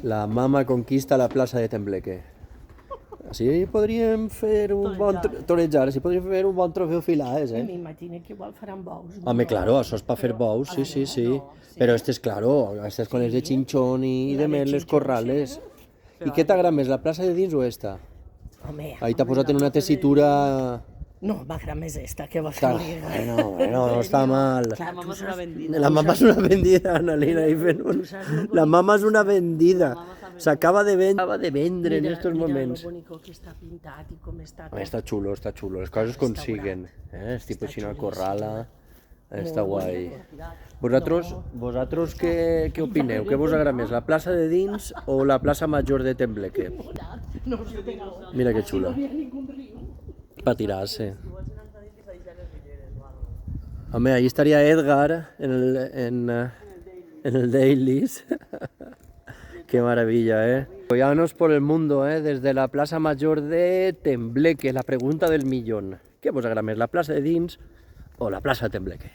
La mama conquista la plaça de Tembleque. Així podríem fer un bon... Torejar, així podríem fer un bon trofeu filades, I m'imagino que igual faran bous. Home, claro, això és per fer bous, sí. Però este és claro, este és con les de chinchón i de més les corrales. I què t'agrada més, la plaça de dins o esta? Home, Ahí t'ha posat en una tessitura... no, m'agrada més esta, que vols que li diga. Bueno, no està mal. Clar, La mamá es una vendida. La mama és una vendida, Annalina. La mama és una vendida. S'acaba de vendre en estos moments. Mira lo bonico que està pintat i com està tot. Està xulo, les coses consiguen. Es tipus així una corrala, està guai. Vosaltres què opineu? Què vos agrada més, la plaça de dins o la plaça major de Tembleque? No sé, però... Mira que xula. No hi ha ningú riu. Pa tirar-se. Home, ahí estaría Edgar en el Dailies. Qué maravilla, Apoyándonos por el mundo, desde la Plaza Mayor de Tembleque, la pregunta del millón. ¿Qué vos agrada més, la plaça de dins o la plaça de Tembleque?